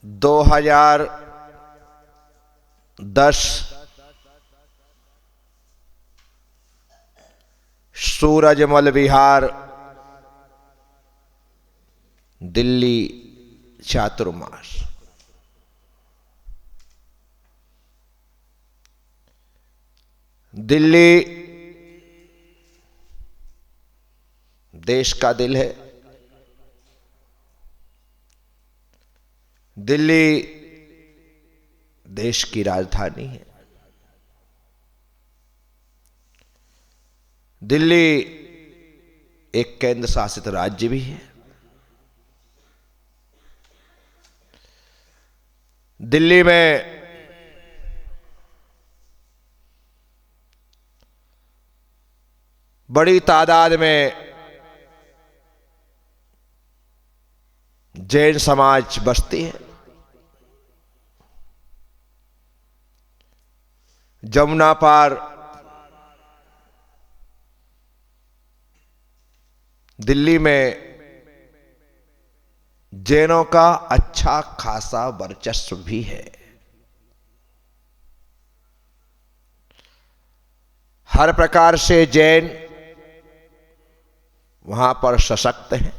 2010 सूरजमल विहार, दिल्ली चातुर्मास। दिल्ली देश का दिल है। दिल्ली देश की राजधानी है। दिल्ली एक केंद्र शासित राज्य भी है। दिल्ली में बड़ी तादाद में जैन समाज बसती है। जमुना पार दिल्ली में जैनों का अच्छा खासा वर्चस्व भी है। हर प्रकार से जैन वहां पर सशक्त हैं।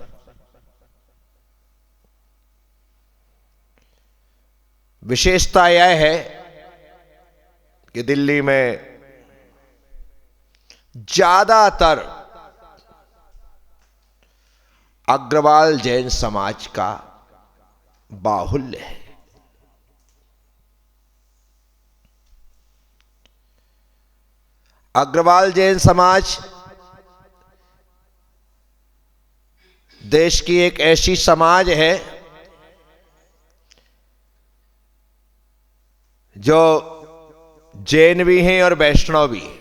विशेषता यह है कि दिल्ली में ज्यादातर अग्रवाल जैन समाज का बाहुल्य है। अग्रवाल जैन समाज देश की एक ऐसी समाज है जो जैन भी हैं और वैष्णव भी हैं।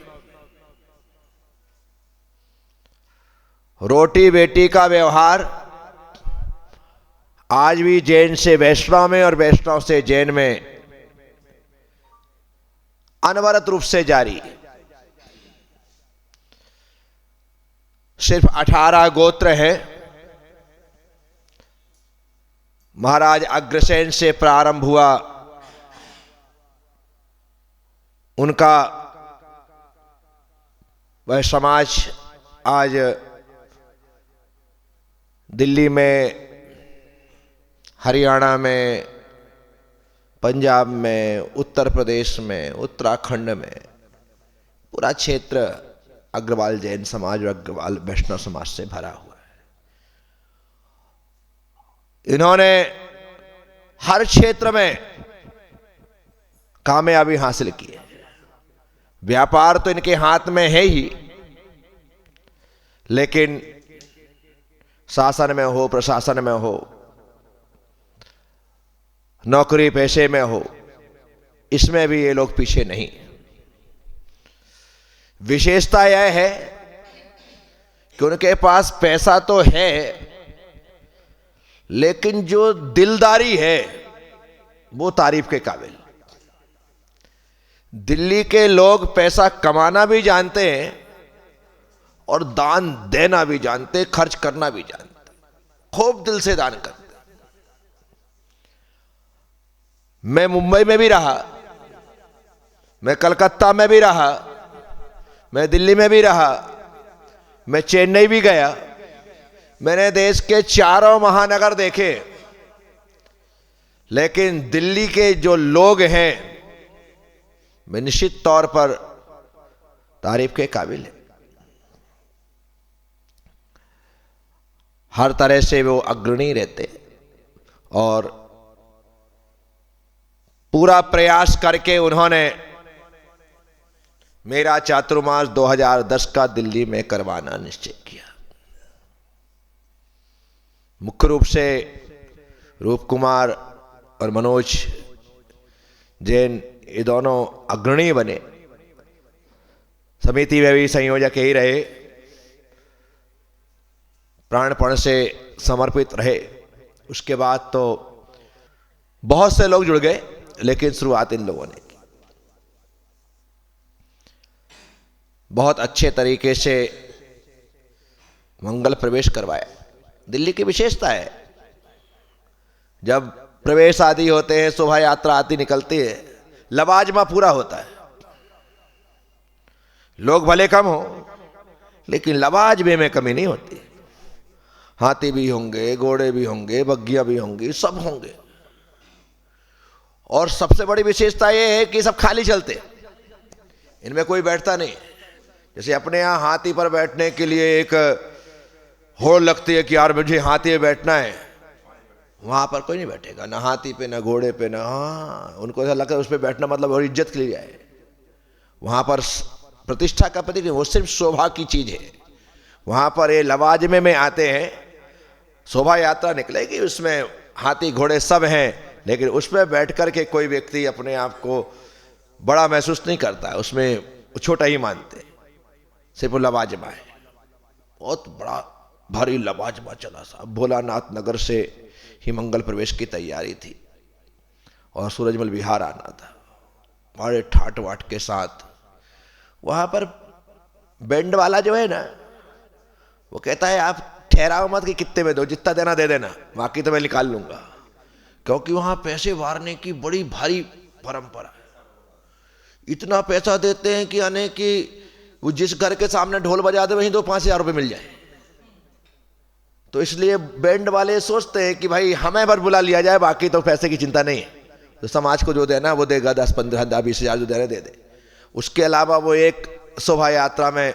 रोटी बेटी का व्यवहार आज भी जैन से वैष्णव में और वैष्णव से जैन में अनवरत रूप से जारी है। सिर्फ 18 गोत्र हैं। महाराज अग्रसेन से प्रारंभ हुआ उनका वह समाज आज दिल्ली में, हरियाणा में, पंजाब में, उत्तर प्रदेश में, उत्तराखंड में पूरा क्षेत्र अग्रवाल जैन समाज और अग्रवाल वैष्णव समाज से भरा हुआ है। इन्होंने हर क्षेत्र में कामयाबी हासिल की है। व्यापार तो इनके हाथ में है ही, लेकिन शासन में हो, प्रशासन में हो, नौकरी पेशे में हो, इसमें भी ये लोग पीछे नहीं। विशेषता यह है कि उनके पास पैसा तो है, लेकिन जो दिलदारी है वो तारीफ के काबिल। दिल्ली के लोग पैसा कमाना भी जानते हैं और दान देना भी जानते, खर्च करना भी जानते, खूब दिल से दान करते। मैं मुंबई में भी रहा, मैं कलकत्ता में भी रहा, मैं दिल्ली में भी रहा, मैं चेन्नई भी गया। मैंने देश के चारों महानगर देखे, लेकिन दिल्ली के जो लोग हैं वे निश्चित तौर पर तारीफ के काबिल है। हर तरह से वो अग्रणी रहते और पूरा प्रयास करके उन्होंने मेरा चातुर्मास 2010 का दिल्ली में करवाना निश्चय किया। मुख्य रूप से रूप कुमार और मनोज जैन ये दोनों अग्रणी बने। समिति में भी संयोजक ही रहे, प्राणपण से समर्पित रहे। उसके बाद तो बहुत से लोग जुड़ गए, लेकिन शुरुआत इन लोगों ने की। बहुत अच्छे तरीके से मंगल प्रवेश करवाया। दिल्ली की विशेषता है, जब प्रवेश आदि होते हैं, शोभा यात्रा आदि निकलती है, लवाजमा पूरा होता है। लोग भले कम हो लेकिन लवाजमे में कमी नहीं होती। हाथी भी होंगे, घोड़े भी होंगे, बग्गियां भी होंगी, सब होंगे। और सबसे बड़ी विशेषता यह है कि सब खाली चलते, इनमें कोई बैठता नहीं। जैसे अपने यहाँ हाथी पर बैठने के लिए एक होड़ लगती है कि यार मुझे हाथी पे बैठना है, वहां पर कोई नहीं बैठेगा, ना हाथी पे ना घोड़े पे ना, हाँ उनको ऐसा लगता है उस पर बैठना मतलब और इज्जत के लिए है। वहां पर प्रतिष्ठा का प्रतीक नहीं, वो सिर्फ शोभा की चीज है। वहां पर ये लवाजमे में आते हैं, शोभा यात्रा निकलेगी, उसमें हाथी घोड़े सब हैं, लेकिन उसमें बैठ कर के कोई व्यक्ति अपने आप को बड़ा महसूस नहीं करता है, उसमें छोटा ही मानते, सिर्फ लवाजमा है। बहुत बड़ा भारी लवाजमा चला साहब। भोलानाथ नगर से ही मंगल प्रवेश की तैयारी थी और सूरजमल विहार आना था, बड़े ठाट वाट के साथ। वहां पर बैंड वाला जो है ना, वो कहता है आप ठहराओ मत कि कितने में दो, जितना देना दे देना, बाकी तो मैं निकाल लूंगा, क्योंकि वहां पैसे वारने की बड़ी भारी परंपरा है। इतना पैसा देते हैं कि यानी कि वो जिस घर के सामने ढोल बजा दे वहीं 2-5 हज़ार रुपये मिल जाए। तो इसलिए बैंड वाले सोचते हैं कि भाई हमें पर बुला लिया जाए, बाकी तो पैसे की चिंता नहीं है, तो समाज को जो देना वो देगा, 10-15 हज़ार 20 हज़ार जो देना दे दे। उसके अलावा वो एक शोभा यात्रा में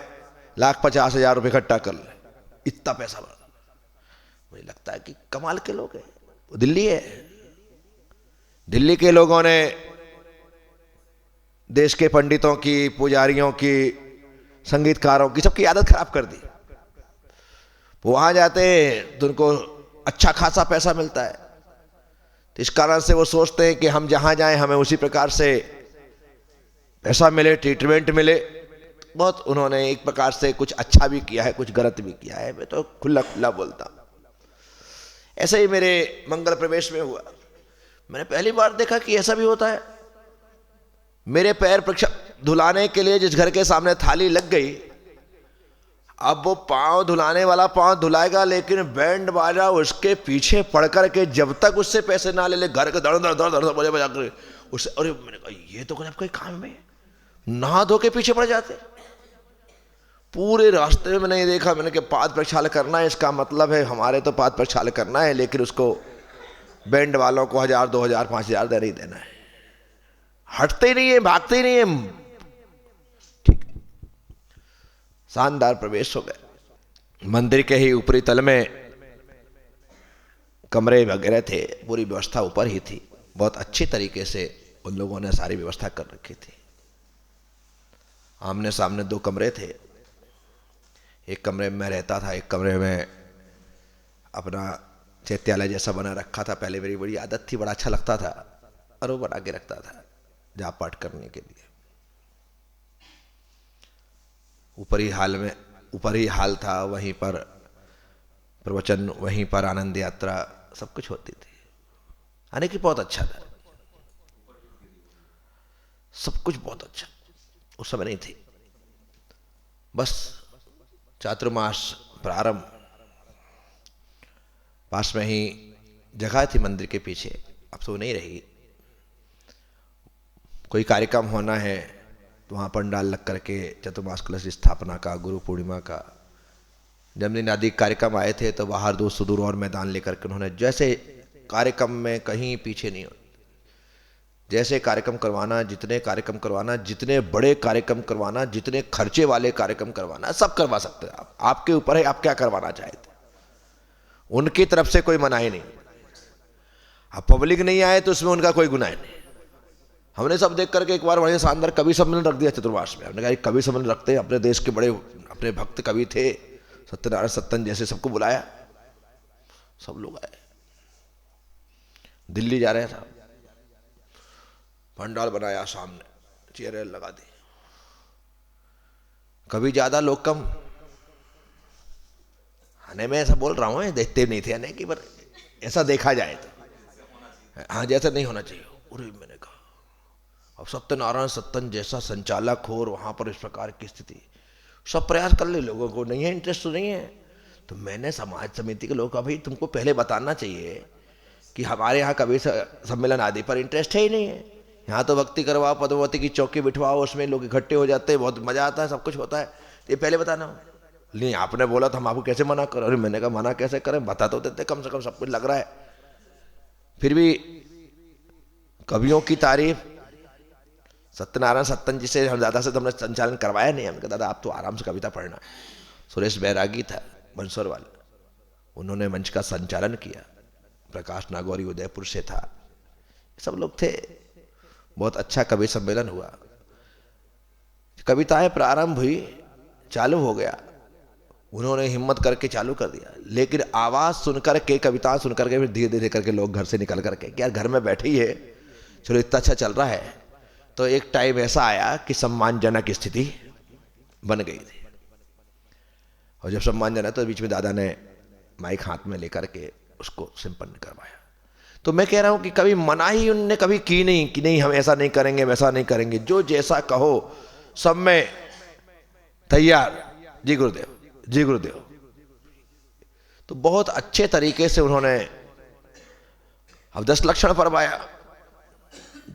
1,50,000 रुपये इकट्ठा कर ले, इतना पैसा भर। मुझे लगता है कि कमाल के लोग हैं। वो दिल्ली है, दिल्ली के लोगों ने देश के पंडितों की, पुजारियों की, संगीतकारों की, सबकी आदत खराब कर दी। वो वहां जाते हैं तो उनको अच्छा खासा पैसा मिलता है, तो इस कारण से वो सोचते हैं कि हम जहां जाएं हमें उसी प्रकार से पैसा मिले, ट्रीटमेंट मिले। बहुत उन्होंने एक प्रकार से कुछ अच्छा भी किया है, कुछ गलत भी किया है, मैं तो खुला खुला बोलता हूं। ऐसे ही मेरे मंगल प्रवेश में हुआ, मैंने पहली बार देखा कि ऐसा भी होता है। मेरे पैर धुलाने के लिए जिस घर के सामने थाली लग गई, अब वो पांव धुलाने वाला पांव धुलाएगा, लेकिन बैंड बाजा उसके पीछे पड़ कर के जब तक उससे पैसे ना ले ले, घर के दड़ दड़ दड़ दड़ बजे बजा कर उससे, अरे मैंने कहा ये तो कोई काम में नहा धो के पीछे पड़ जाते। पूरे रास्ते में मैंने ये देखा, मैंने कहा पाद प्रक्षाल करना है, इसका मतलब है हमारे तो पाद प्रक्षाल करना है, लेकिन उसको बैंड वालों को 1,000 2,000 5,000 देना ही देना है। हटते ही नहीं है, भागते ही नहीं है। ठीक, शानदार प्रवेश हो गए। मंदिर के ही ऊपरी तल में कमरे वगैरह थे, पूरी व्यवस्था ऊपर ही थी, बहुत अच्छी तरीके से उन लोगों ने सारी व्यवस्था कर रखी थी। आमने सामने 2 कमरे थे, एक कमरे में मैं रहता था, एक कमरे में अपना चैत्यालय जैसा बना रखा था। पहले मेरी बड़ी आदत थी, बड़ा अच्छा लगता था, और वो बना के रखता था जाप पाठ करने के लिए। ऊपर ही हाल था, वहीं पर प्रवचन, वहीं पर आनंद यात्रा, सब कुछ होती थी। आने की बहुत अच्छा था, सब कुछ बहुत अच्छा। उस समय नहीं थी, बस चातुर्मास प्रारंभ, पास में ही जगह थी मंदिर के पीछे, अब तो नहीं रही। कोई कार्यक्रम होना है तो वहाँ पंडाल लग करके चतुर्मास कलश स्थापना का, गुरु पूर्णिमा का, जन्मदिन आदि कार्यक्रम आए थे, तो बाहर दूर सुदूर और मैदान लेकर के उन्होंने जैसे कार्यक्रम में कहीं पीछे नहीं हो, जैसे कार्यक्रम करवाना, जितने कार्यक्रम करवाना, जितने बड़े कार्यक्रम करवाना, जितने खर्चे वाले कार्यक्रम करवाना, सब करवा सकते हैं आप। आपके ऊपर है आप क्या करवाना चाहते, उनकी तरफ से कोई मनाही नहीं। अब पब्लिक नहीं आए तो उसमें उनका कोई गुनाह नहीं। हमने सब देख करके एक बार बड़े शानदार कवि सम्मेलन रख दिया चतुर्मास में। हमने कहा कवि सम्मेलन रखते हैं, अपने देश के बड़े अपने भक्त कवि थे, सत्यनारायण सत्तन जैसे, सबको बुलाया, सब लोग आए। दिल्ली जा रहे था, पंडाल बनाया, सामने चेयर लगा दी, कभी ज्यादा लोग कम। आने में ऐसा बोल रहा हूं, देखते नहीं थे आने की, पर ऐसा देखा जाए तो हाँ, जैसा नहीं होना चाहिए। अरे मैंने कहा अब सत्यनारायण सत्तन जैसा संचालक हो और वहां पर इस प्रकार की स्थिति, सब प्रयास कर ले, लोगों को नहीं है, इंटरेस्ट तो नहीं है। तो मैंने समाज समिति के लोगों का, भाई तुमको पहले बताना चाहिए कि हमारे यहाँ कवि सम्मेलन आदि पर इंटरेस्ट है ही नहीं है। यहाँ तो भक्ति करवाओ, पद्मावती की चौकी बिठवाओ, उसमें लोग इकट्ठे हो जाते हैं, बहुत मजा आता है, सब कुछ होता है। ये पहले बताना हो। नहीं, आपने बोला तो हम आपको कैसे मना करें? अरे मैंने कहा मना कैसे करें, बता तो देते कम से कम, सब कुछ लग रहा है। फिर भी कवियों की तारीफ, सत्यनारायण सत्तन जी से हम ज़्यादा से तो हमने संचालन करवाया नहीं। हमने कहा दादा आप तो आराम से कविता पढ़ना। सुरेश बैरागी था बंसोर वाले, उन्होंने मंच का संचालन किया। प्रकाश नागौरी उदयपुर से था, सब लोग थे। बहुत अच्छा कवि सम्मेलन हुआ। कविताएं प्रारंभ हुई, चालू हो गया, उन्होंने हिम्मत करके चालू कर दिया। लेकिन आवाज़ सुनकर के, कविता सुनकर के, फिर धीरे धीरे करके लोग घर से निकल करके कि यार घर में बैठे ही है, चलो इतना अच्छा चल रहा है। तो एक टाइम ऐसा आया कि सम्मानजनक स्थिति बन गई थी। और जब सम्मानजनक, तो बीच में दादा ने माइक हाथ में लेकर के उसको संपन्न करवाया। तो मैं कह रहा हूं कि कभी मना ही उनने कभी की नहीं कि नहीं हम ऐसा नहीं करेंगे, वैसा नहीं करेंगे। जो जैसा कहो सब में तैयार। जी गुरुदेव, जी गुरुदेव। तो बहुत अच्छे तरीके से उन्होंने अब 10 लक्षण फरमाया।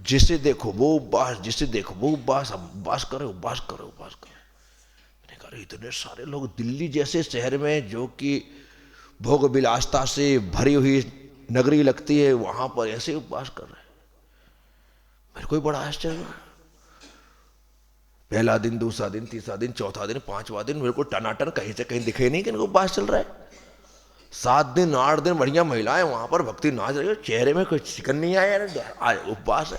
जिसे देखो वो उपवास, जिसे देखो वो उपवास, अब उपवास करो, उपवास करो, उपवास करो। मैंने कहा इतने सारे लोग दिल्ली जैसे शहर में, जो कि भोग विलासता से भरी हुई नगरी लगती है, वहां पर ऐसे उपवास कर रहे हैं। मेरे को बड़ा आश्चर्य हुआ। पहला दिन, दूसरा दिन, तीसरा दिन, चौथा दिन, पांचवा दिन मेरे को टनाटन कहीं से कहीं दिखे नहीं कि इनको उपवास चल रहा है। 7 दिन 8 दिन बढ़िया महिलाएं वहां पर भक्ति नाच रही है, चेहरे में कोई चिकन नहीं आया यार, उपवास है।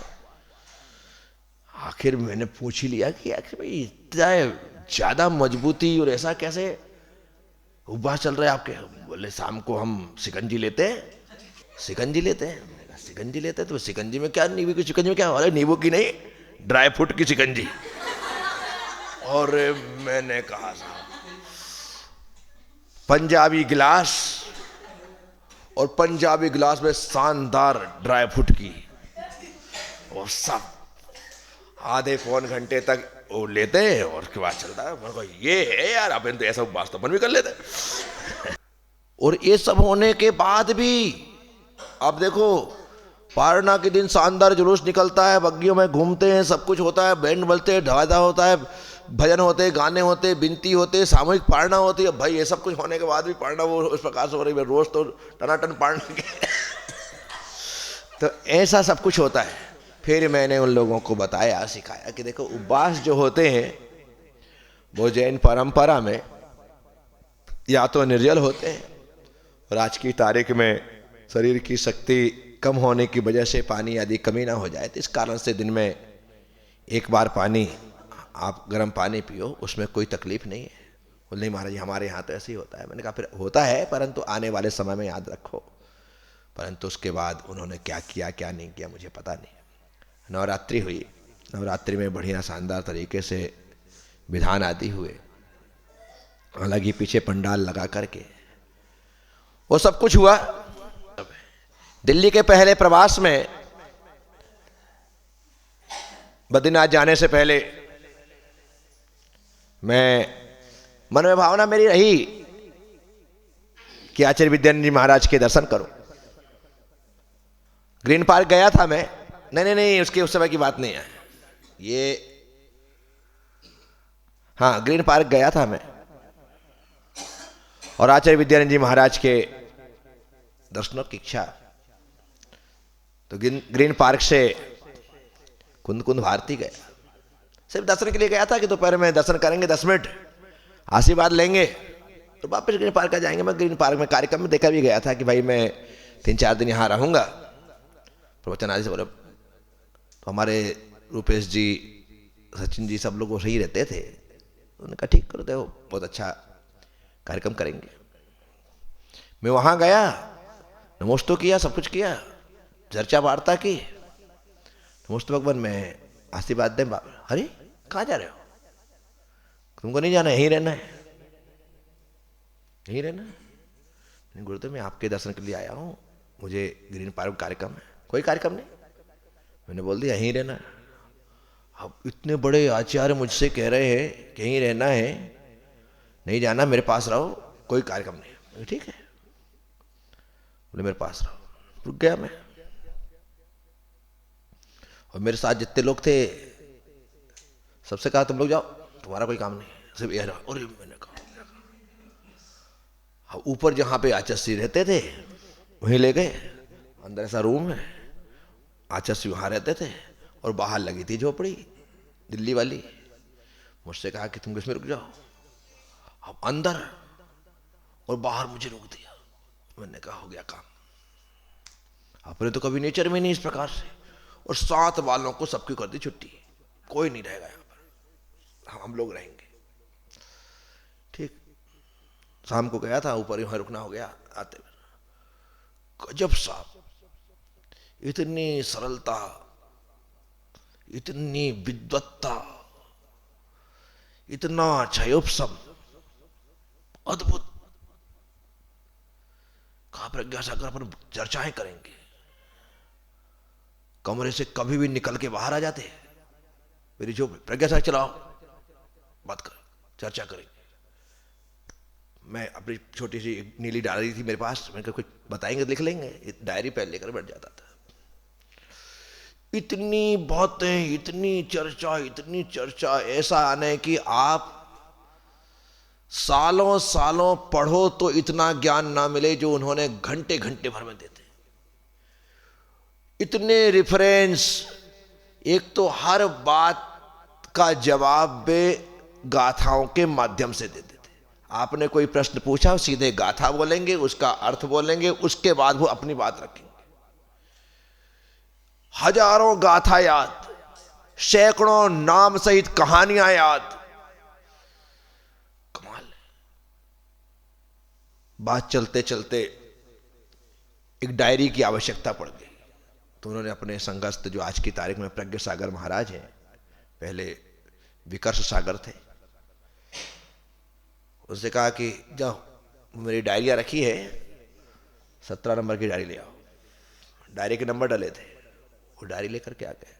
आखिर मैंने पूछ ही लिया कि आखिर भाई इतना ज्यादा मजबूती और ऐसा कैसे उपवास चल रहा है आपके? बोले शाम को हम शिकंजी लेते हैं, शिकंजी लेते हैं। शिकंजी लेते हैं तो शिकंजी में क्या, नींबू की शिकंजी में क्या? अरे नींबू की नहीं, ड्राई फ्रूट की शिकंजी। और मैंने कहा पंजाबी गिलास, और पंजाबी गिलास में शानदार ड्राई फ्रूट की, और सब आधे पौन घंटे तक वो लेते हैं और उसके बाद चलता है। मेरे को ये है यार, अपन तो ऐसा उपवास तो अपन भी कर लेते। और ये सब होने के बाद भी अब देखो, पारना के दिन शानदार जुलूस निकलता है, बग्गियों में घूमते हैं, सब कुछ होता है, बैंड बजते हैं, ढादा होता है, भजन होते हैं, गाने होते हैं, बिनती होते हैं, सामूहिक पारना होती है। भाई ये सब कुछ होने के बाद भी पारना वो उस प्रकार से हो रही है, रोज तो टनाटन पारना के तो ऐसा सब कुछ होता है। फिर मैंने उन लोगों को बताया, सिखाया कि देखो उपवास जो होते हैं वो जैन परंपरा में या तो निर्जल होते हैं, और आज की तारीख में शरीर की शक्ति कम होने की वजह से पानी आदि कमी ना हो जाए, तो इस कारण से दिन में एक बार पानी, आप गर्म पानी पियो, उसमें कोई तकलीफ नहीं है। बोले नहीं महाराज हमारे यहाँ तो ऐसे ही होता है। मैंने कहा फिर होता है, परंतु आने वाले समय में याद रखो। परंतु उसके बाद उन्होंने क्या किया क्या नहीं किया मुझे पता नहीं। नवरात्रि हुई, नवरात्रि में बढ़िया शानदार तरीके से विधान आदि हुए, अलग ही पीछे पंडाल लगा करके वो सब कुछ हुआ। दिल्ली के पहले प्रवास में, बद्रीनाथ जाने से पहले, मैं मन में भावना मेरी रही कि आचार्य विद्यानंद जी महाराज के दर्शन करूं। ग्रीन पार्क गया था मैं, नहीं उसके उस समय की बात नहीं है ये, हाँ ग्रीन पार्क गया था मैं, और आचार्य विद्यानंद जी महाराज के दर्शनों की इच्छा। तो ग्रीन पार्क से कुंद कुंद भारती गया, सिर्फ दर्शन के लिए गया था कि दोपहर में दर्शन करेंगे, 10 मिनट आशीर्वाद लेंगे तो वापस ग्रीन पार्क आ जाएंगे। मैं ग्रीन पार्क में कार्यक्रम में देखा भी गया था कि भाई मैं 3-4 दिन यहाँ रहूँगा, प्रवचन आदि से बोले। तो हमारे रूपेश जी, सचिन जी, सब लोग वो सही रहते थे। उन्होंने कहा ठीक करो, देखो बहुत अच्छा कार्यक्रम करेंगे। मैं वहाँ गया, नमोस्तो किया, सब कुछ किया, चर्चा वार्ता की। नमोस्तो भगवान में आशीर्वाद दें। अरे कहाँ जा रहे हो? तुमको नहीं जाना, यहीं रहना है, यहीं रहना है। गुरुदेव मैं आपके दर्शन के लिए आया हूँ, मुझे ग्रीन पार्क कार्यक्रम है। कोई कार्यक्रम नहीं, मैंने बोल दिया यहीं रहना है। अब इतने बड़े आचार्य मुझसे कह रहे हैं कि यहीं रहना है, नहीं जाना, मेरे पास रहो, कोई कार्यक्रम नहीं। ठीक है, बोले मेरे पास रहो। रुक गया मैं। और मेरे साथ जितने लोग थे सबसे कहा तुम लोग जाओ, तुम्हारा कोई काम नहीं, सिर्फ यह रहा। और मैंने कहा हाँ, ऊपर जहां पे आचार्य रहते थे वहीं ले गए, अंदर ऐसा रूम है, आचार्य वहां रहते थे और बाहर लगी थी झोपड़ी दिल्ली वाली। मुझसे कहा कि तुम किसमें रुक जाओ, अब अंदर और बाहर मुझे रोक दिया। मैंने कहा हो गया काम, अपने तो कभी नेचर में नहीं इस प्रकार से। और 7 वालों को सबकी कर दी छुट्टी, कोई नहीं रहेगा यहां पर, हम लोग रहेंगे। ठीक, शाम को गया था ऊपर, यहां रुकना हो गया। आते गजब साहब, इतनी सरलता, इतनी विद्वत्ता, इतना क्षयोपशम, अद्भुत। कहा प्रज्ञा सागर अपन चर्चाएं करेंगे, कमरे से कभी भी निकल के बाहर आ जाते, मेरी जो प्रज्ञा सागर चलाओ, बात कर, चर्चा करेंगे। मैं अपनी छोटी सी नीली डायरी थी मेरे पास, मैंने कहा कुछ बताएंगे लिख लेंगे, डायरी पहले लेकर बैठ जाता था। इतनी बातें, इतनी चर्चा, ऐसा आने कि आप सालों सालों पढ़ो तो इतना ज्ञान ना मिले जो उन्होंने घंटे घंटे भर में देते। इतने रेफरेंस, एक तो हर बात का जवाब वे गाथाओं के माध्यम से देते थे। आपने कोई प्रश्न पूछा, सीधे गाथा बोलेंगे, उसका अर्थ बोलेंगे, उसके बाद वो अपनी बात रखेंगे। हजारों गाथा याद, सैकड़ों नाम सहित कहानियां याद, कमाल। बात चलते चलते एक डायरी की आवश्यकता पड़ गई, तो उन्होंने अपने संगस्थ, जो आज की तारीख में प्रज्ञा सागर महाराज हैं, पहले विकर्ष सागर थे, उससे कहा कि जाओ मेरी डायरियां रखी है, 17 नंबर की डायरी ले आओ। डायरी के नंबर डले थे, वो डायरी लेकर के आ गए।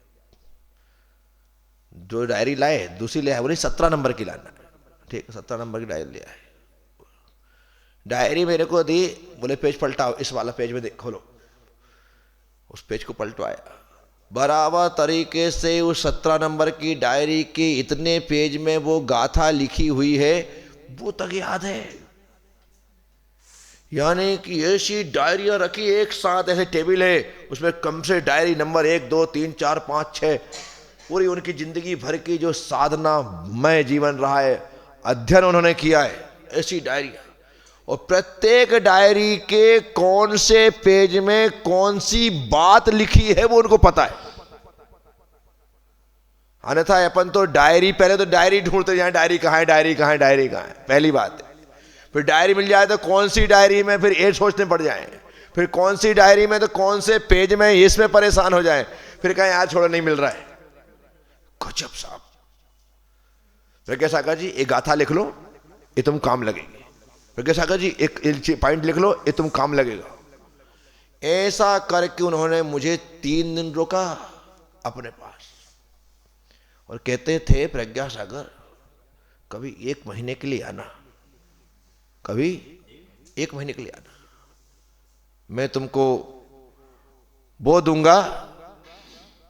जो डायरी लाए दूसरी ले आए, बोले 17 नंबर की लाना। ठीक, 17 नंबर की डायरी ले आए। डायरी मेरे को दी, बोले पेज पलटाओ, इस वाला पेज में खोलो। उस पेज को पलटवाया, बराबर तरीके से उस 17 नंबर की डायरी के इतने पेज में वो गाथा लिखी हुई है, वो तक याद है। यानी कि ऐसी डायरियां रखी एक साथ, ऐसे टेबल है, उसमें कम से डायरी नंबर 1 2 3 4 5 6, पूरी उनकी जिंदगी भर की जो साधना मय जीवन रहा है, अध्ययन उन्होंने किया है, ऐसी डायरियां। और प्रत्येक डायरी के कौन से पेज में कौन सी बात लिखी है वो उनको पता है। अन्यथा अपन तो डायरी, पहले तो डायरी ढूंढते जाए, डायरी कहाँ है, डायरी कहाँ है, डायरी कहाँ है, पहली बात है। फिर डायरी मिल जाए तो कौन सी डायरी में, फिर ये सोचने पड़ जाए, फिर कौन सी डायरी में तो कौन से पेज में, इसमें परेशान हो जाए, फिर कहें यार छोड़ो नहीं मिल रहा है। गजब साहब। प्रज्ञा सागर जी एक गाथा लिख लो, ये तुम काम लगेगी। प्रज्ञा सागर जी एक पॉइंट लिख लो, ये तुम काम लगेगा। ऐसा करके उन्होंने मुझे 3 दिन रोका अपने पास, और कहते थे प्रज्ञा सागर कभी 1 महीने के लिए आना, कभी 1 महीने के लिए आना, मैं तुमको वो दूंगा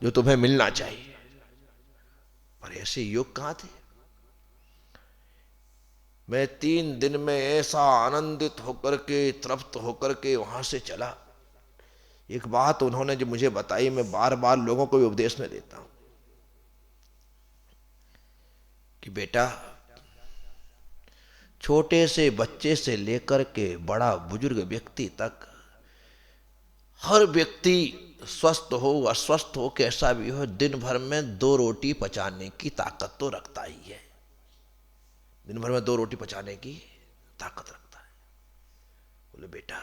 जो तुम्हें मिलना चाहिए। पर ऐसे योग कहां थे। मैं 3 दिन में ऐसा आनंदित होकर के, तृप्त होकर के वहां से चला। एक बात उन्होंने जो मुझे बताई, मैं बार बार लोगों को भी उपदेश में देता हूं कि बेटा, छोटे से बच्चे से लेकर के बड़ा बुजुर्ग व्यक्ति तक, हर व्यक्ति स्वस्थ हो अस्वस्थ हो कैसा भी हो, दिन भर में 2 रोटी पचाने की ताकत तो रखता ही है। दिन भर में 2 रोटी पचाने की ताकत रखता है। बोले बेटा,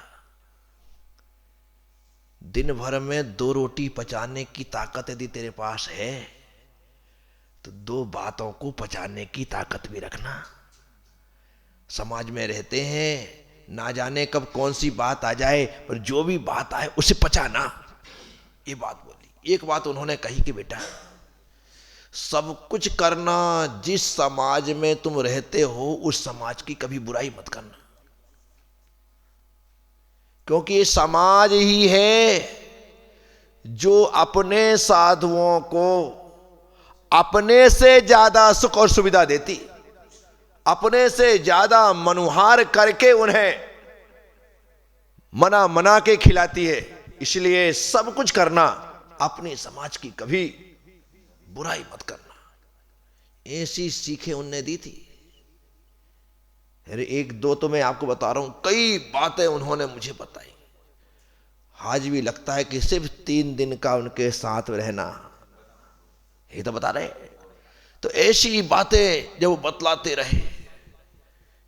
दिन भर में 2 रोटी पचाने की ताकत यदि तेरे पास है तो 2 बातों को पचाने की ताकत भी रखना। समाज में रहते हैं, ना जाने कब कौन सी बात आ जाए, पर जो भी बात आए उसे पचाना, ये बात बोली। एक बात उन्होंने कही कि बेटा, सब कुछ करना, जिस समाज में तुम रहते हो उस समाज की कभी बुराई मत करना। क्योंकि समाज ही है जो अपने साधुओं को अपने से ज्यादा सुख और सुविधा देती, अपने से ज्यादा मनुहार करके उन्हें मना मना के खिलाती है। इसलिए सब कुछ करना, अपने समाज की कभी बुराई मत करना, ऐसी सीखें उनने दी थी। अरे एक दो तो मैं आपको बता रहा हूं, कई बातें उन्होंने मुझे बताई। आज भी लगता है कि सिर्फ 3 दिन का उनके साथ रहना, ये तो बता रहे। तो ऐसी बातें जब वो बतलाते रहे,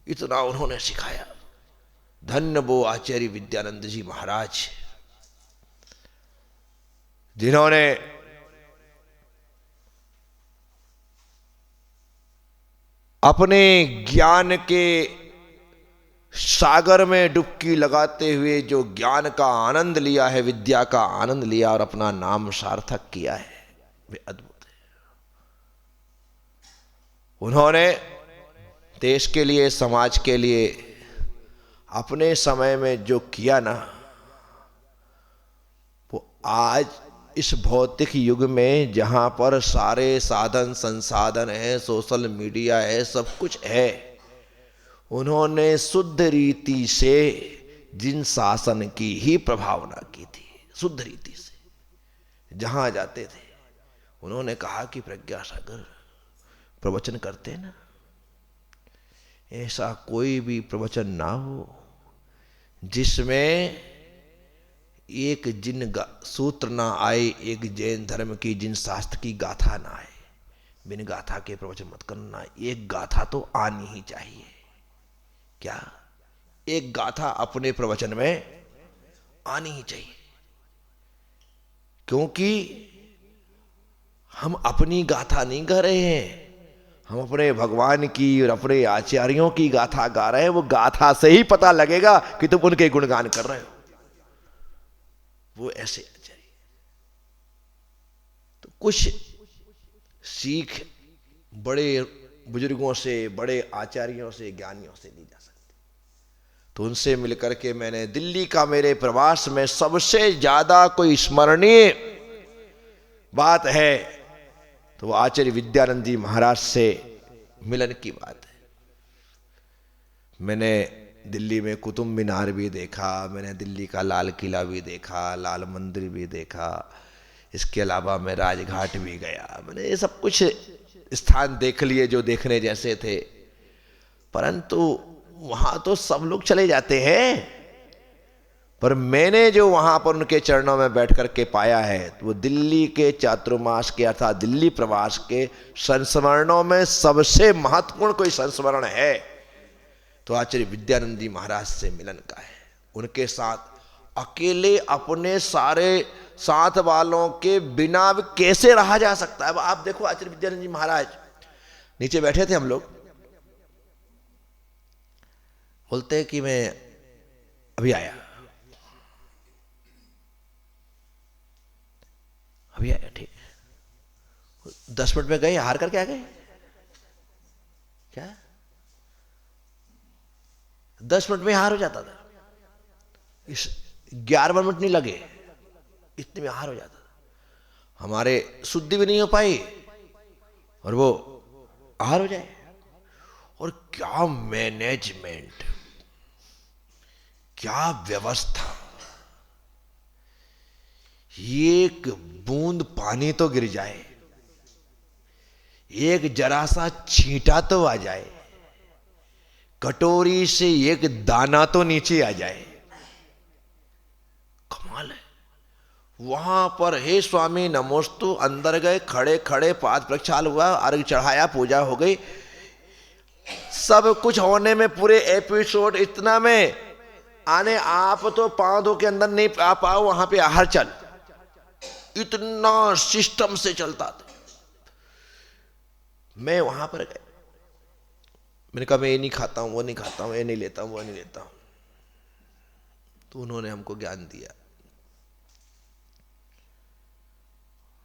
इतना उन्होंने सिखाया। धन्य वो आचार्य विद्यानंद जी महाराज, जिन्होंने अपने ज्ञान के सागर में डुबकी लगाते हुए जो ज्ञान का आनंद लिया है, विद्या का आनंद लिया और अपना नाम सार्थक किया है, वे अद्भुत है। उन्होंने देश के लिए, समाज के लिए अपने समय में जो किया ना, वो आज इस भौतिक युग में जहां पर सारे साधन संसाधन है, सोशल मीडिया है, सब कुछ है, उन्होंने शुद्ध रीति से जिन शासन की ही प्रभावना की थी, शुद्ध रीति से जहां जाते थे, उन्होंने कहा कि प्रज्ञा सागर प्रवचन करते ना, ऐसा कोई भी प्रवचन ना हो जिसमें एक जिन सूत्र ना आए, एक जैन धर्म की जिन शास्त्र की गाथा ना आए। बिन गाथा के प्रवचन मत करना, एक गाथा तो आनी ही चाहिए। क्या? एक गाथा अपने प्रवचन में आनी ही चाहिए, क्योंकि हम अपनी गाथा नहीं गा रहे हैं, हम अपने भगवान की और अपने आचार्यों की गाथा गा रहे हैं। वो गाथा से ही पता लगेगा कि तुम उनके गुणगान कर रहे हो। वो ऐसे आचार्य, तो कुछ सीख बड़े बुजुर्गों से, बड़े आचार्यों से, ज्ञानियों से ली जा सकती। तो उनसे मिलकर के मैंने दिल्ली का मेरे प्रवास में सबसे ज्यादा कोई स्मरणीय बात है तो आचार्य विद्यानंद जी महाराज से मिलन की बात है। मैंने दिल्ली में कुतुब मीनार भी देखा, मैंने दिल्ली का लाल किला भी देखा, लाल मंदिर भी देखा, इसके अलावा मैं राजघाट भी गया। मैंने ये सब कुछ स्थान देख लिए जो देखने जैसे थे, परंतु वहां तो सब लोग चले जाते हैं, पर मैंने जो वहां पर उनके चरणों में बैठ करके पाया है, तो वो दिल्ली के चातुर्मास के अर्थात दिल्ली प्रवास के संस्मरणों में सबसे महत्वपूर्ण कोई संस्मरण है तो आचार्य विद्यानंद जी महाराज से मिलन का है। उनके साथ अकेले अपने सारे साथ वालों के बिना कैसे रहा जा सकता है। अब आप देखो, आचार्य विद्यानंद जी महाराज नीचे बैठे थे, हम लोग, बोलते हैं कि मैं अभी आया, अभी आया, ठीक, 10 मिनट में गए, हार करके आ गए। क्या 10 मिनट में हार हो जाता था? इस 11 मिनट नहीं लगे, इतने में हार हो जाता था। हमारे शुद्धि भी नहीं हो पाई और वो हार हो जाए। और क्या मैनेजमेंट, क्या व्यवस्था, एक बूंद पानी तो गिर जाए, एक जरा सा छींटा तो आ जाए, कटोरी से एक दाना तो नीचे आ जाए, कमाल है। वहां पर हे स्वामी नमोस्तु, अंदर गए, खड़े खड़े पाद प्रक्षाल हुआ, अर्घ चढ़ाया, पूजा हो गई, सब कुछ होने में पूरे एपिसोड इतना में आने, आप तो पांव धो के अंदर नहीं आ पाओ, वहां पे आहार चल, इतना सिस्टम से चलता था। मैं वहां पर गया, मैंने कहा मैं ये नहीं खाता हूं, वो नहीं खाता हूं, ये नहीं लेता हूं, वो नहीं लेता हूं। तो उन्होंने हमको ज्ञान दिया,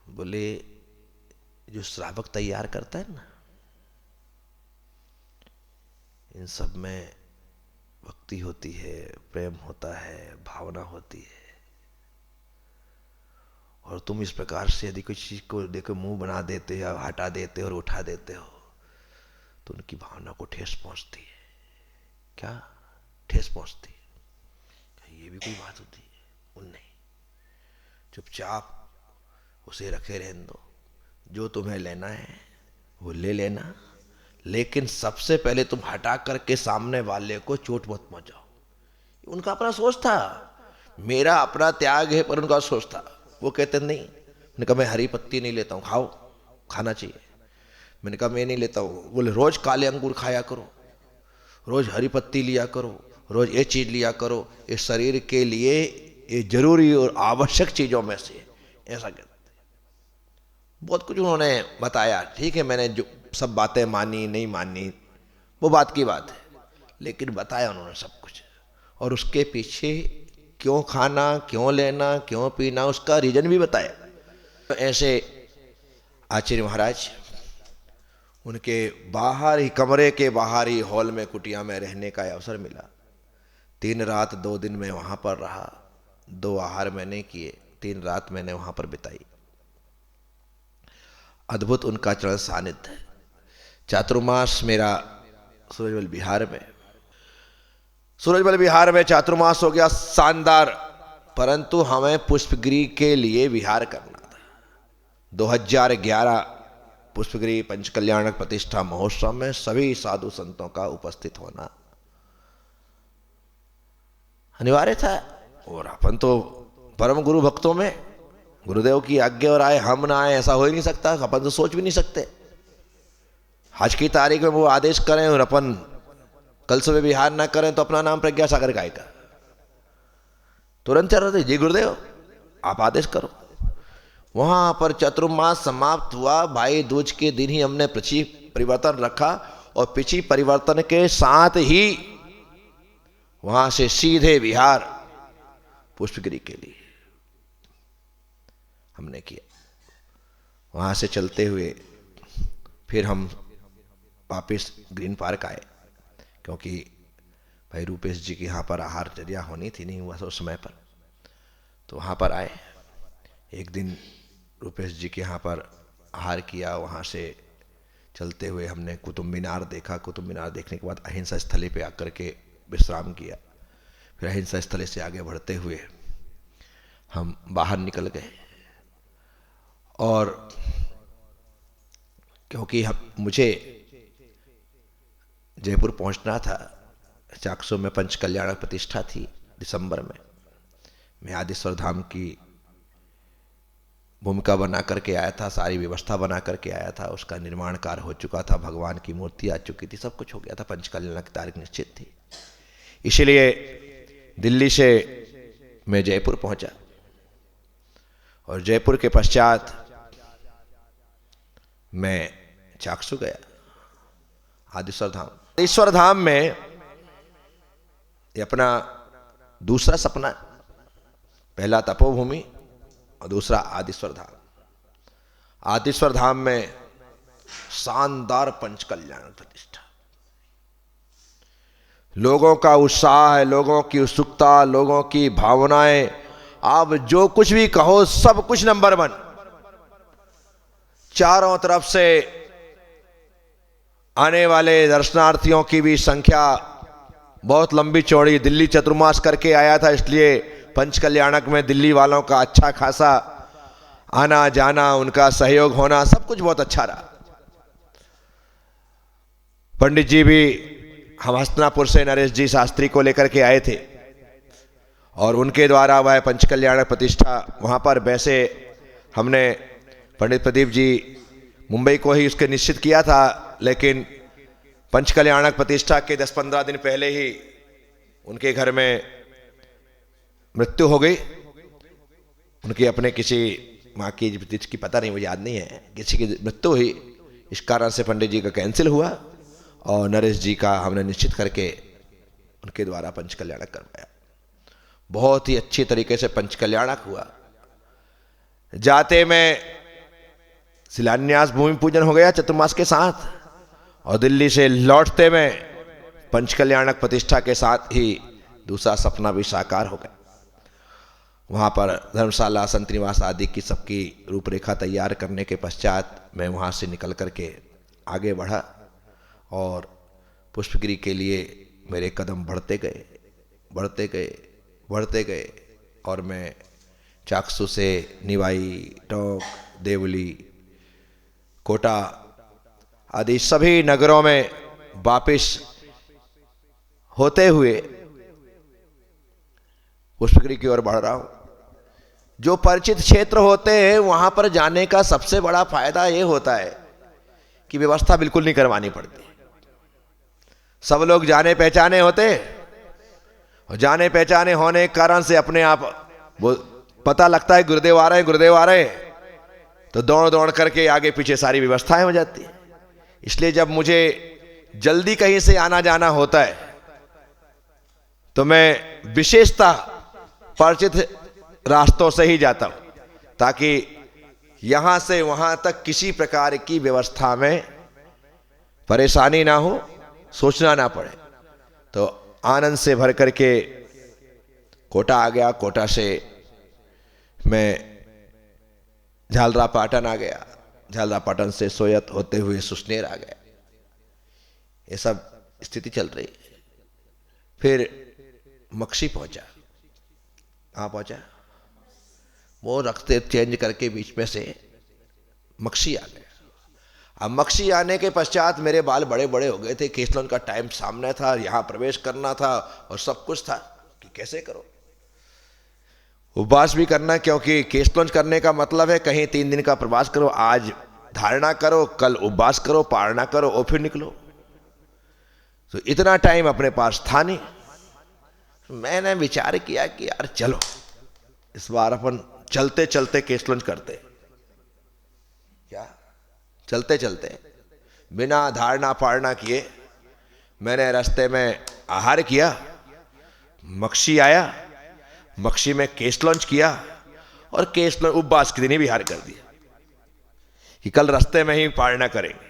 बोले जो श्रावक तैयार करता है ना, इन सब में भक्ति भक्ति होती है, प्रेम होता है, भावना होती है। और तुम इस प्रकार से यदि कोई चीज को देखो मुंह बना देते हो, हटा देते हो और उठा देते हो, तो उनकी भावना को ठेस पहुंचती है। क्या ठेस पहुंचती है? ये भी कोई बात होती है? नहीं, चुपचाप उसे रखे रहने दो। जो तुम्हें लेना है वो ले लेना, लेकिन सबसे पहले तुम हटा करके सामने वाले को चोट मत पहुंचाओ। उनका अपना सोच था, मेरा अपना त्याग है, पर उनका सोच था। वो कहते नहीं। मैंने कहा मैं हरी पत्ती नहीं लेता हूँ, खाओ, खाना चाहिए। मैंने कहा मैं नहीं लेता हूँ। बोले रोज काले अंगूर खाया करो, रोज हरी पत्ती लिया करो, रोज ये चीज लिया करो, ये शरीर के लिए ये जरूरी और आवश्यक चीजों में से, ऐसा कहते। बहुत कुछ उन्होंने बताया। ठीक है, मैंने जो सब बातें मानी नहीं मानी वो बात की बात है, लेकिन बताया उन्होंने सब कुछ। और उसके पीछे क्यों खाना, क्यों लेना, क्यों पीना, उसका रीजन भी बताया। तो ऐसे आचार्य महाराज उनके बाहर ही, कमरे के बाहर ही हॉल में, कुटिया में रहने का अवसर मिला। 3 रात 2 दिन में वहां पर रहा। 2 आहार मैंने किए, 3 रात मैंने वहां पर बिताई। अद्भुत उनका चरण सानिध्य है। चातुर्मास मेरा सूरजमल बिहार में, सूरजमल बिहार में चातुर्मास हो गया शानदार। परंतु हमें पुष्पगिरी के लिए विहार करना था। 2011 पुष्पगिरी पंचकल्याणक प्रतिष्ठा महोत्सव में सभी साधु संतों का उपस्थित होना अनिवार्य था। और अपन तो परम गुरु भक्तों में गुरुदेव की आज्ञा और आए, हम ना आए, ऐसा हो ही नहीं सकता। अपन तो सोच भी नहीं सकते। आज की तारीख में वो आदेश करें और अपन कल सुबह विहार ना करें तो अपना नाम प्रज्ञा सागर गायका। तुरंत चल रहे थे, जी गुरुदेव आप आदेश करो। वहां पर चतुर्मास समाप्त हुआ। भाई दूज के दिन ही हमने पिछी परिवर्तन रखा, और पिछी परिवर्तन के साथ ही वहां से सीधे विहार पुष्पगिरी के लिए हमने किया। वहां से चलते हुए फिर हम वापिस ग्रीन पार्क आए, क्योंकि भाई रूपेश जी की यहाँ पर आहारचर्या होनी थी, नहीं हुआ उस समय पर, तो वहाँ पर आए। एक दिन रूपेश जी के यहाँ पर आहार किया। वहाँ से चलते हुए हमने कुतुब मीनार देखा। कुतुब मीनार देखने के बाद अहिंसा स्थली पे आकर के विश्राम किया। फिर अहिंसा स्थली से आगे बढ़ते हुए हम बाहर निकल गए। और क्योंकि मुझे जयपुर पहुंचना था, चाकसू में पंचकल्याणक प्रतिष्ठा थी दिसंबर में। मैं आदिश्वर धाम की भूमिका बना करके आया था, सारी व्यवस्था बना करके आया था। उसका निर्माण कार्य हो चुका था, भगवान की मूर्ति आ चुकी थी, सब कुछ हो गया था, पंचकल्याणक की तारीख निश्चित थी। इसलिए दिल्ली से मैं जयपुर पहुंचा, और जयपुर के पश्चात मैं चाकसू गया, आदिश्वर धाम। आदिश्वर धाम में ये अपना दूसरा सपना, पहला तपोभूमि और दूसरा आदिश्वर धाम। आदिश्वर धाम में शानदार पंचकल्याण प्रतिष्ठा, लोगों का उत्साह है, लोगों की उत्सुकता, लोगों की भावनाएं, आप जो कुछ भी कहो सब कुछ नंबर 1। चारों तरफ से आने वाले दर्शनार्थियों की भी संख्या बहुत लंबी चौड़ी। दिल्ली चतुर्मास करके आया था, इसलिए पंचकल्याणक में दिल्ली वालों का अच्छा खासा आना जाना, उनका सहयोग होना, सब कुछ बहुत अच्छा रहा। पंडित जी भी हम हस्तिनापुर से नरेश जी शास्त्री को लेकर के आए थे, और उनके द्वारा वह पंचकल्याणक प्रतिष्ठा वहां पर, वैसे हमने पंडित प्रदीप जी मुंबई को ही उसके निश्चित किया था, लेकिन पंचकल्याणक प्रतिष्ठा के 10-15 दिन पहले ही उनके घर में मृत्यु हो गई। उनकी अपने किसी माँ की की पता नहीं, मुझे याद नहीं है, किसी की मृत्यु हुई। इस कारण से पंडित जी का कैंसिल हुआ, और नरेश जी का हमने निश्चित करके उनके द्वारा पंचकल्याणक करवाया। बहुत ही अच्छी तरीके से पंचकल्याणक हुआ। जाते में शिलान्यास भूमि पूजन हो गया चतुर्मास के साथ, और दिल्ली से लौटते में पंचकल्याणक प्रतिष्ठा के साथ ही दूसरा सपना भी साकार हो गया। वहाँ पर धर्मशाला, संत निवास आदि की सबकी रूपरेखा तैयार करने के पश्चात मैं वहाँ से निकल करके आगे बढ़ा और पुष्पगिरी के लिए मेरे कदम बढ़ते गए, बढ़ते गए, बढ़ते गए और मैं चाकसू से निवाई, टोंक, देवली, कोटा आदि सभी नगरों में वापिस होते हुए पुष्पगिरी की ओर बढ़ रहा हूं। जो परिचित क्षेत्र होते हैं वहां पर जाने का सबसे बड़ा फायदा यह होता है कि व्यवस्था बिल्कुल नहीं करवानी पड़ती। सब लोग जाने पहचाने होते और जाने पहचाने होने के कारण से अपने आप वो पता लगता है गुरुदेव आ रहे हैं, गुरुदेव आ रहे हैं, तो दौड़ दौड़ करके आगे पीछे सारी व्यवस्थाएं हो जाती हैं। इसलिए जब मुझे जल्दी कहीं से आना जाना होता है तो मैं विशेषतः परिचित रास्तों से ही जाता हूं, ताकि यहां से वहां तक किसी प्रकार की व्यवस्था में परेशानी ना हो, सोचना ना पड़े। तो आनंद से भर करके कोटा आ गया। कोटा से मैं झालरापाटन आ गया, झालरापाटन से सोयत होते हुए सुसनेर आ गया। ये सब स्थिति चल रही। फिर मक्षी पहुंचा। कहाँ पहुंचा? वो रखते चेंज करके बीच में से मक्षी आ गया। अब मक्षी आने के पश्चात मेरे बाल बड़े बड़े हो गए थे, केसलन का टाइम सामने था, यहाँ प्रवेश करना था और सब कुछ था कि कैसे करो। उपवास भी करना, क्योंकि केसलन करने का मतलब है कहीं 3 दिन का प्रवास करो, आज धारणा करो, कल उपवास करो, पारणा करो और फिर निकलो। तो इतना टाइम अपने पास था नहीं। मैंने विचार किया कि यार चलो इस बार अपन चलते चलते केसलन करते। क्या चलते चलते बिना धारणा पारणा किए मैंने रास्ते में आहार किया, मक्षी आया, मक्षी में केसलंच किया और केसलन उपवास के दिन ही विहार कर दिया कि कल रास्ते में ही पारणा करेंगे।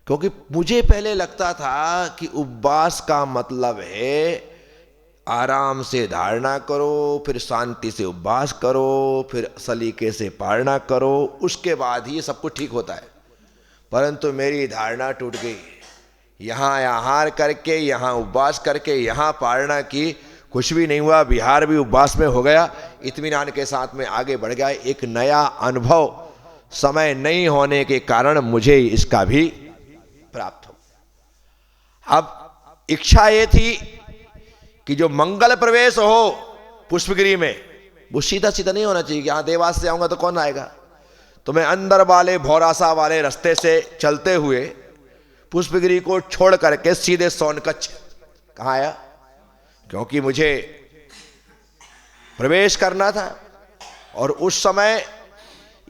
क्योंकि मुझे पहले लगता था कि उपवास का मतलब है आराम से धारणा करो, फिर शांति से उपवास करो, फिर सलीके से पारणा करो, उसके बाद ही सब कुछ ठीक होता है। परंतु मेरी धारणा टूट गई। यहाँ आहार करके, यहाँ उपवास करके, यहाँ पारणा की, कुछ भी नहीं हुआ, विहार भी उपवास में हो गया। इत्मीनान के साथ में आगे बढ़ गया। एक नया अनुभव समय नहीं होने के कारण मुझे इसका भी प्राप्त हो। अब इच्छा ये थी कि जो मंगल प्रवेश हो पुष्पगिरी में वो सीधा सीधा नहीं होना चाहिए कि यहाँ देवास से आऊंगा तो कौन आएगा। तो मैं अंदर वाले भौरासा वाले रास्ते से चलते हुए पुष्पगिरी को छोड़ करके सीधे सोनकच्छ कहाँ आया, क्योंकि मुझे प्रवेश करना था। और उस समय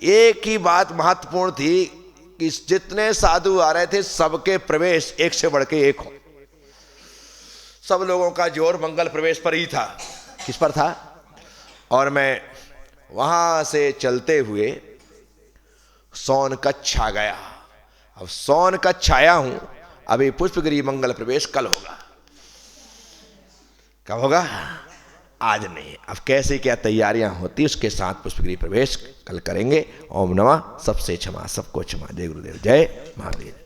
एक ही बात महत्वपूर्ण थी कि जितने साधु आ रहे थे सबके प्रवेश एक से बढ़ के एक हो। सब लोगों का जोर मंगल प्रवेश पर ही था। किस पर था? और मैं वहां से चलते हुए सोनकच्छ आ गया। अब सोनकच्छ आया हूं, अभी पुष्पगिरी मंगल प्रवेश कल होगा। कब होगा? आज नहीं। अब कैसे क्या तैयारियां होती उसके साथ पुष्पगिरी प्रवेश कल करेंगे। ओम नमः। सबसे क्षमा, सबको क्षमा। जय गुरुदेव, जय महावीर।